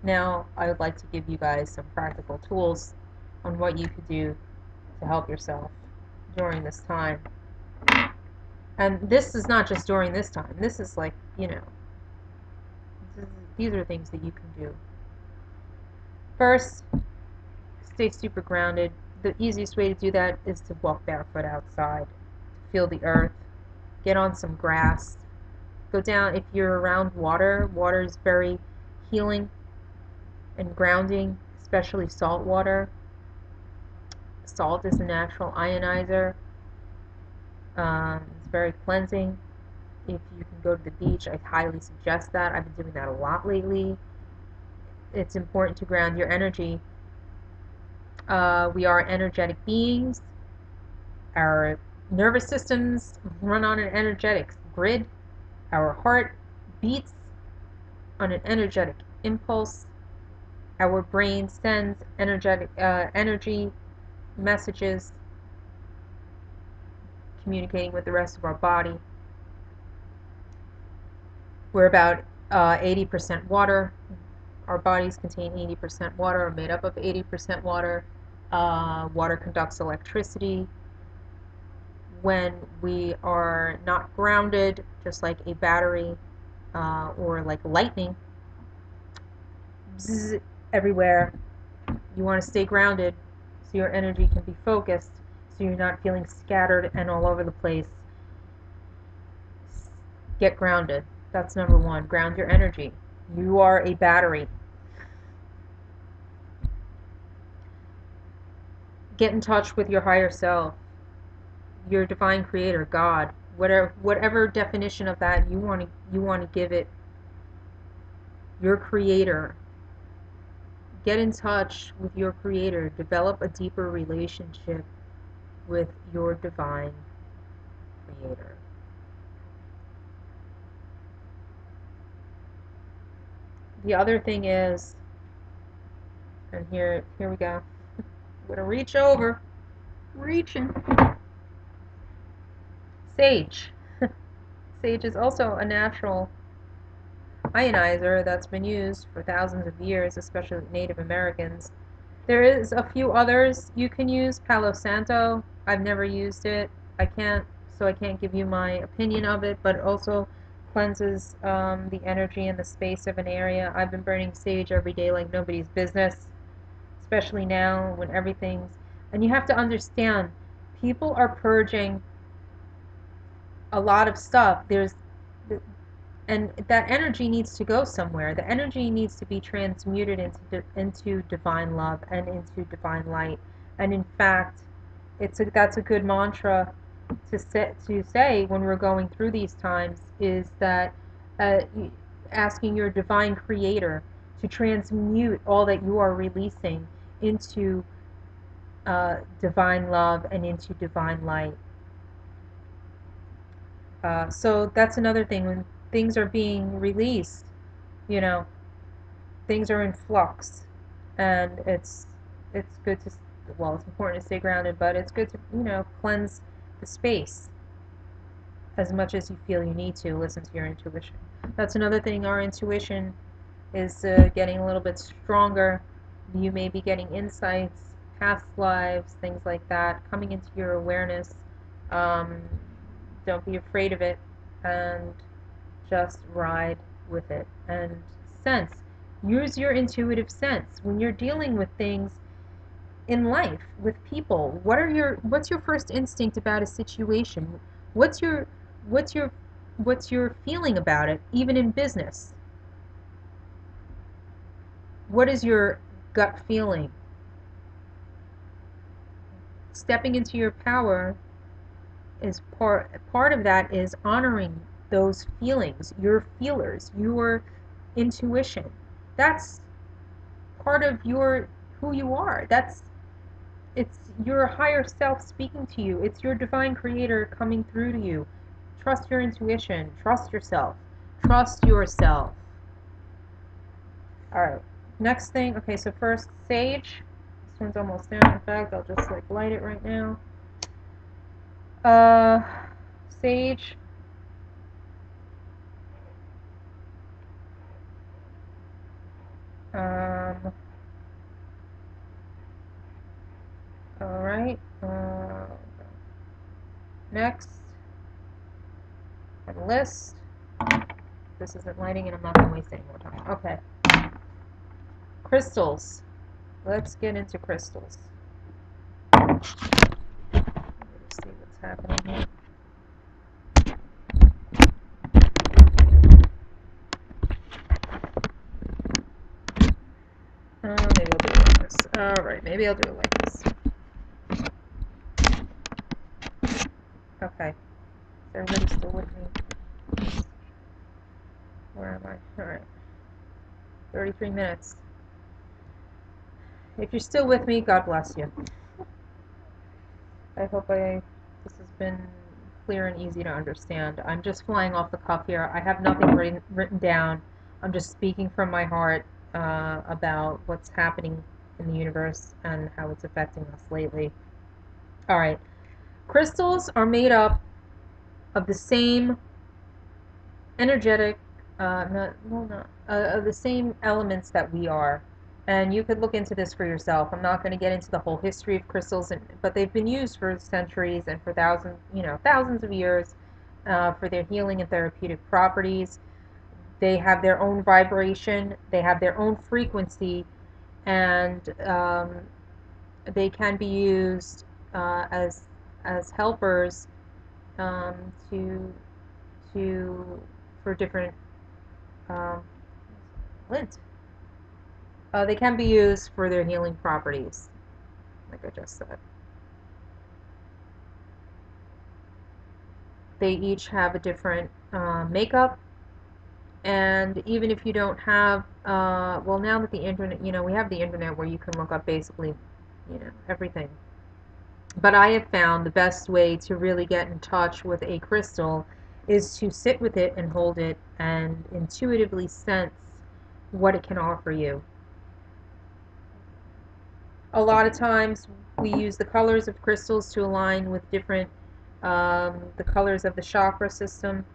Now, I would like to give you guys some practical tools on what you could do to help yourself during this time. And this is not just during this time. This is like, these are things that you can do. First, stay super grounded. The easiest way to do that is to walk barefoot outside, to feel the earth, get on some grass, go down. If you're around water, water is very healing and grounding, especially salt water. Salt is a natural ionizer. It's very cleansing. If you can go to the beach, I highly suggest that. I've been doing that a lot lately. It's important to ground your energy. We are energetic beings. Our nervous systems run on an energetic grid. Our heart beats on an energetic impulse. Our brain sends energy messages, communicating with the rest of our body. We're about 80% water. Our bodies contain 80% water, are made up of 80% water. Water conducts electricity. When we are not grounded, just like a battery or like lightning, bzz, everywhere. You want to stay grounded so your energy can be focused, so you're not feeling scattered and all over the place. Get grounded. That's number one. Ground your energy. You are a battery. Get in touch with your higher self, your divine creator, God, whatever definition of that you want to give it, your creator. Get in touch with your creator. Develop a deeper relationship with your divine creator. The other thing is, and here we go. I'm gonna reach over, reaching. Sage. Sage is also a natural ionizer that's been used for thousands of years, especially Native Americans. There is a few others you can use. Palo Santo, I've never used it. I can't give you my opinion of it, but it also cleanses the energy and the space of an area. I've been burning sage every day like nobody's business, especially now when everything's... And you have to understand, people are purging a lot of stuff. And that energy needs to go somewhere. The energy needs to be transmuted into divine love and into divine light. And in fact, that's a good mantra to say when we're going through these times, is that uh, asking your divine creator to transmute all that you are releasing into divine love and into divine light. So that's another thing. When things are being released, you know, things are in flux, and it's good to, well, it's important to stay grounded, but it's good to, cleanse the space as much as you feel you need to. Listen to your intuition. That's another thing. Our intuition is getting a little bit stronger. You may be getting insights, past lives, things like that, coming into your awareness. Don't be afraid of it, and just ride with it and sense. Use your intuitive sense when you're dealing with things in life, with people. What's your first instinct about a situation? What's your what's your what's your feeling about it, even in business? What is your gut feeling? Stepping into your power is part of that is honoring those feelings, your feelers, your intuition. That's part of who you are. It's your higher self speaking to you. It's your divine creator coming through to you. Trust your intuition. Trust yourself. Trust yourself. All right. Next thing. Okay, so first, sage. This one's almost down. In fact, I'll just like light it right now. Sage. All right. Next, a list. This isn't lighting, and I'm not going to waste any more time. Okay. Crystals. Let's get into crystals. Let's see what's happening here. Maybe I'll do it like this. Alright, maybe I'll do it like this. Okay. Is everybody still with me? Where am I? Alright. 33 minutes. If you're still with me, God bless you. I hope this has been clear and easy to understand. I'm just flying off the cuff here. I have nothing written down. I'm just speaking from my heart about what's happening in the universe and how it's affecting us lately. All right. Crystals are made up of the same energetic, of the same elements that we are. And you could look into this for yourself. I'm not going to get into the whole history of crystals, but they've been used for centuries and for thousands of years for their healing and therapeutic properties. They have their own vibration, they have their own frequency, and they can be used as helpers um, to for different lint. They can be used for their healing properties, like I just said. They each have a different makeup, and even if you don't have, well, now that the internet, we have the internet where you can look up basically, everything. But I have found the best way to really get in touch with a crystal is to sit with it and hold it and intuitively sense what it can offer you. A lot of times we use the colors of crystals to align with different, the colors of the chakra system.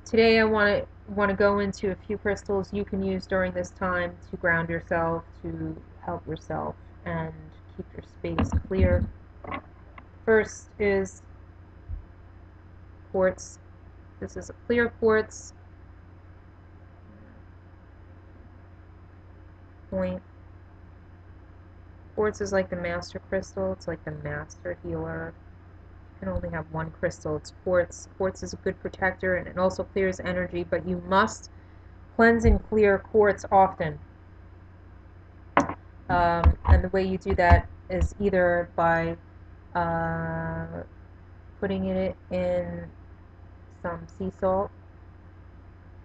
Today I want to go into a few crystals you can use during this time to ground yourself, to help yourself, and keep your space clear. First is quartz. This is a clear quartz. Point. Quartz is like the master crystal. It's like the master healer. You can only have one crystal. It's quartz. Quartz is a good protector, and it also clears energy, but you must cleanse and clear quartz often. And the way you do that is either by putting it in some sea salt,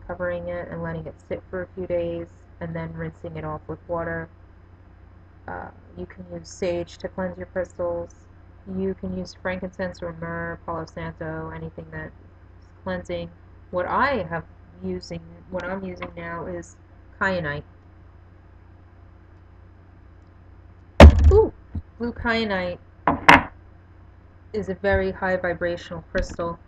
covering it and letting it sit for a few days, and then rinsing it off with water. You can use sage to cleanse your crystals. You can use frankincense or myrrh, Palo Santo, anything that is cleansing. What I'm using now is kyanite. Ooh, blue kyanite is a very high vibrational crystal.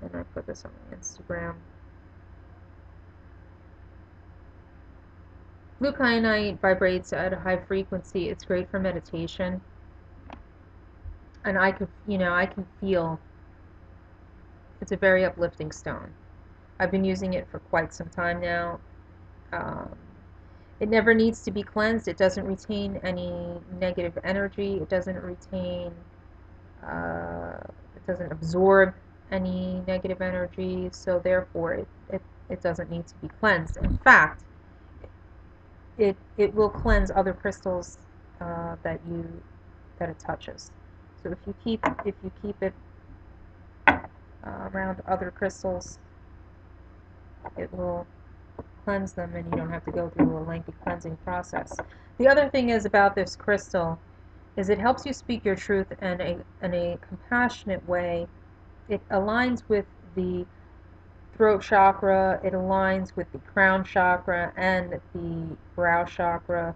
And I put this on my Instagram. Blue kyanite vibrates at a high frequency. It's great for meditation. And I can feel it's a very uplifting stone. I've been using it for quite some time now. It never needs to be cleansed. It doesn't retain any negative energy. It doesn't retain, it doesn't absorb any negative energy. So therefore, it doesn't need to be cleansed. In fact, it will cleanse other crystals that it touches. So if you keep it around other crystals, it will cleanse them, and you don't have to go through a lengthy cleansing process. The other thing is about this crystal is it helps you speak your truth in a compassionate way. It aligns with the throat chakra, it aligns with the crown chakra and the brow chakra,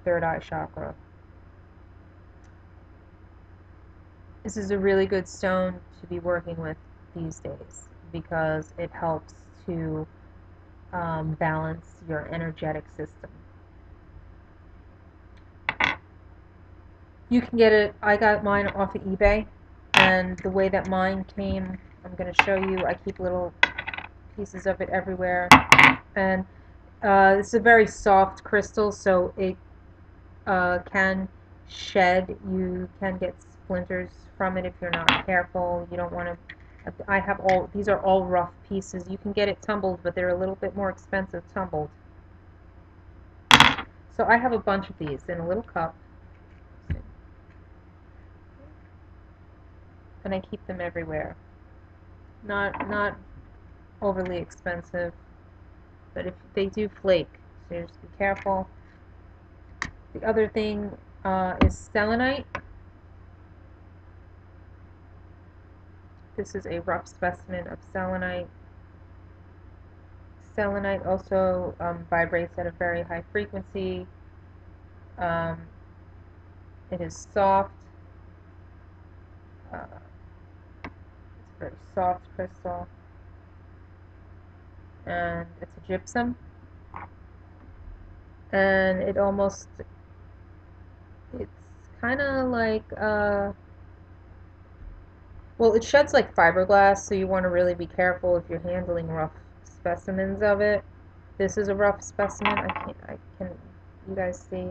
third eye chakra. This is a really good stone to be working with these days. because it helps to balance your energetic system. You can get it, I got mine off of eBay, and the way that mine came, I'm going to show you. I keep little pieces of it everywhere, and it's a very soft crystal, so it can shed. You can get splinters from it if you're not careful. You don't want to. I have all, these are all rough pieces. You can get it tumbled, but they're a little bit more expensive tumbled. So I have a bunch of these in a little cup, and I keep them everywhere. Not overly expensive, but if they do flake, so just be careful. The other thing is selenite. This is a rough specimen of selenite. Selenite also vibrates at a very high frequency. It is soft. It's a very soft crystal. And it's a gypsum. And it almost, it's kind of like, well, it sheds like fiberglass, so you want to really be careful if you're handling rough specimens of it. This is a rough specimen. I can, you guys see?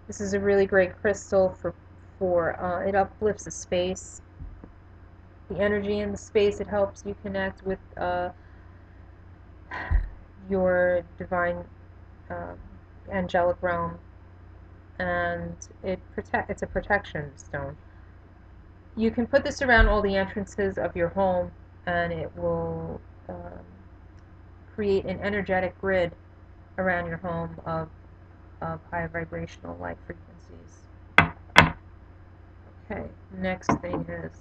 This is a really great crystal for it uplifts a space. The energy in the space, it helps you connect with your divine angelic realm, and it's a protection stone. You can put this around all the entrances of your home, and it will create an energetic grid around your home of high vibrational light frequencies. Okay, next thing is,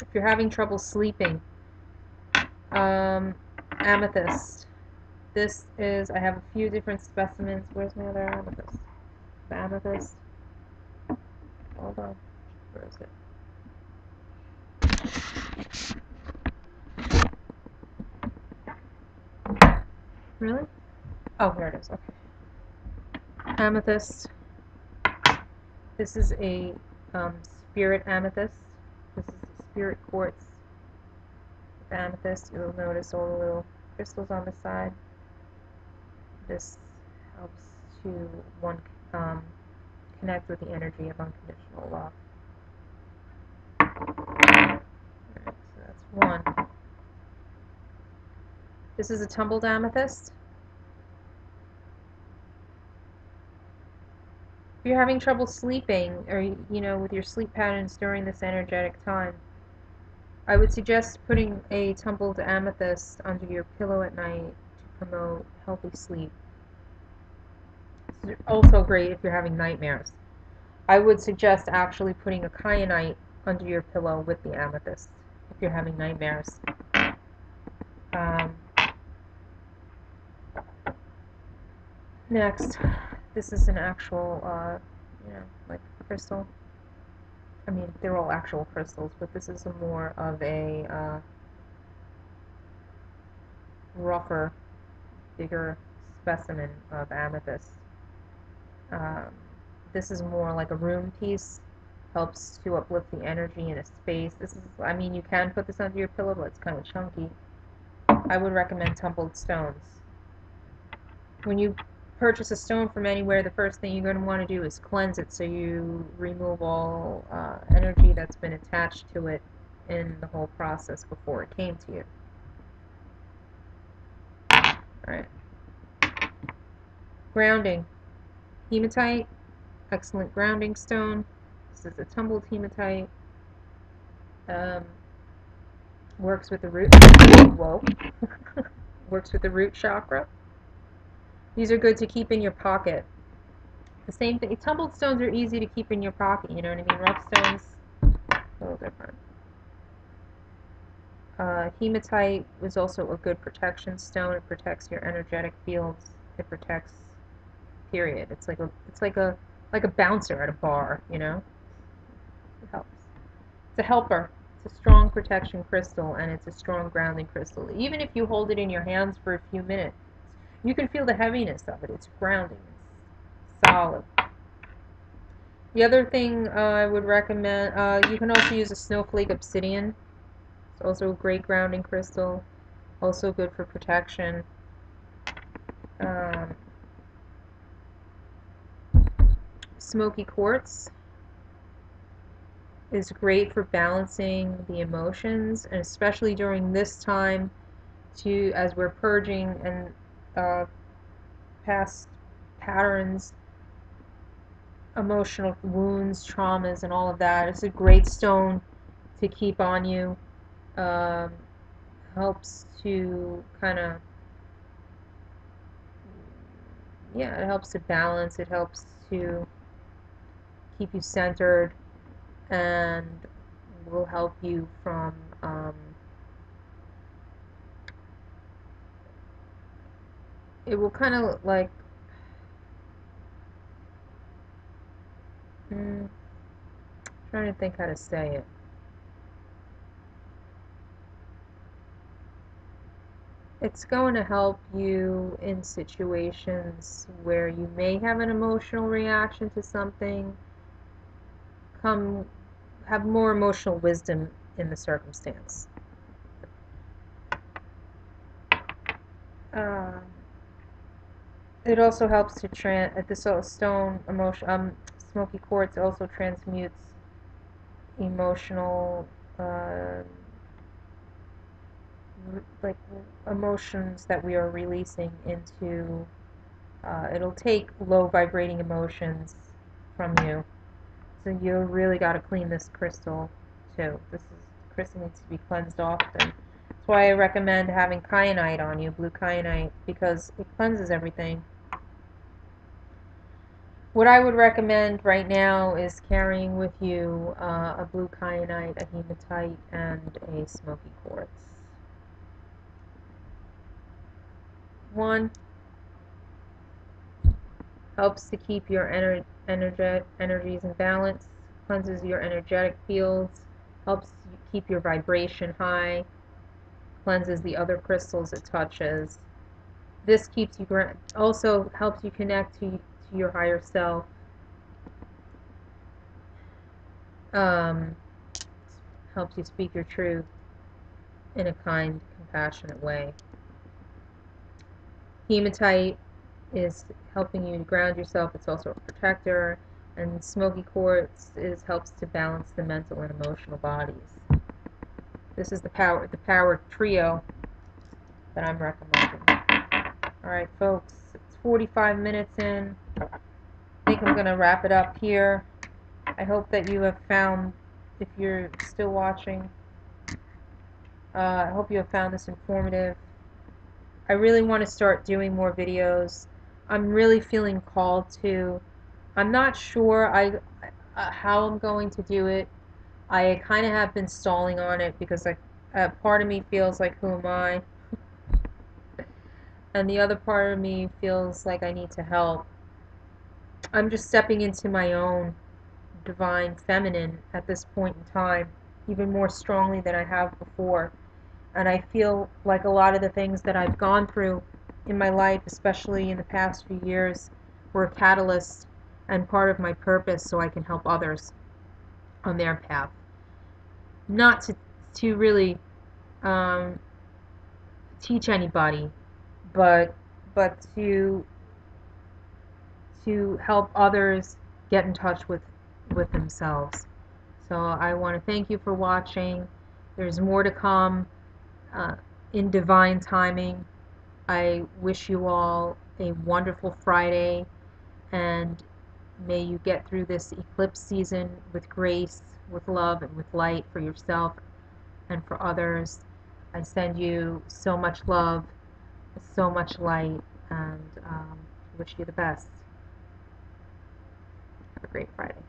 if you're having trouble sleeping, amethyst. This is, I have a few different specimens. Where's my other amethyst? The amethyst. Hold on. Where is it? Really? Oh, here it is. Okay. Amethyst. This is a spirit amethyst. This is a spirit quartz amethyst. You'll notice all the little crystals on the side. This helps to connect with the energy of unconditional love. Alright, so that's one. This is a tumbled amethyst. If you're having trouble sleeping, or with your sleep patterns during this energetic time, I would suggest putting a tumbled amethyst under your pillow at night to promote healthy sleep. It's also great if you're having nightmares. I would suggest actually putting a kyanite under your pillow with the amethyst if you're having nightmares. Next, this is an actual, like crystal. I mean, they're all actual crystals, but this is more of a rougher, bigger specimen of amethyst. This is more like a room piece. Helps to uplift the energy in a space. This is, I mean, you can put this under your pillow, but it's kind of chunky. I would recommend tumbled stones. When you purchase a stone from anywhere, the first thing you're going to want to do is cleanse it, so you remove all energy that's been attached to it in the whole process before it came to you. Alright. Grounding. Hematite, excellent grounding stone. This is a tumbled hematite. Works with the root. Whoa. Works with the root chakra. These are good to keep in your pocket. The same thing. Tumbled stones are easy to keep in your pocket. You know what I mean? Rough stones, a little different. Hematite is also a good protection stone. It protects your energetic fields. It protects. Period. It's like a bouncer at a bar. It helps. It's a helper. It's a strong protection crystal, and it's a strong grounding crystal. Even if you hold it in your hands for a few minutes, you can feel the heaviness of it. It's grounding. It's solid. The other thing I would recommend, you can also use a snowflake obsidian. It's also a great grounding crystal. Also good for protection. Um, Smoky quartz is great for balancing the emotions, and especially during this time, as we're purging and past patterns, emotional wounds, traumas, and all of that. It's a great stone to keep on you. Um, Helps to kind of, yeah, it helps to balance. It helps to keep you centered, and will help you from it will kind of like trying to think how to say it. It's going to help you in situations where you may have an emotional reaction to something, have more emotional wisdom in the circumstance. Uh, it also helps to this stone smoky quartz also transmutes emotional uh, like emotions that we are releasing into. It'll take low vibrating emotions from you. So you really got to clean this crystal too. Crystal needs to be cleansed often. That's why I recommend having kyanite on you, blue kyanite, because it cleanses everything. What I would recommend right now is carrying with you a blue kyanite, a hematite, and a smoky quartz. One, helps to keep your energies in balance, cleanses your energetic fields, helps keep your vibration high, cleanses the other crystals it touches. This keeps you also helps you connect to your higher self. Um, Helps you speak your truth in a kind, compassionate way. Hematite is helping you to ground yourself. It's also a protector. And smoky quartz helps to balance the mental and emotional bodies. This is the power trio that I'm recommending. All right, folks, it's 45 minutes in. I think I'm going to wrap it up here. I hope that you have found, if you're still watching, I hope you have found this informative. I really want to start doing more videos. I'm really feeling called to. I'm not sure how I'm going to do it. I kind of have been stalling on it because part of me feels like, who am I? And the other part of me feels like I need to help. I'm just stepping into my own divine feminine at this point in time, even more strongly than I have before. And I feel like a lot of the things that I've gone through in my life, especially in the past few years, were a catalyst and part of my purpose so I can help others on their path. Not to really um, teach anybody, but to help others get in touch with themselves. So I want to thank you for watching. There's more to come in divine timing. I wish you all a wonderful Friday, and may you get through this eclipse season with grace, with love, and with light for yourself and for others. I send you so much love, so much light, and wish you the best. Have a great Friday.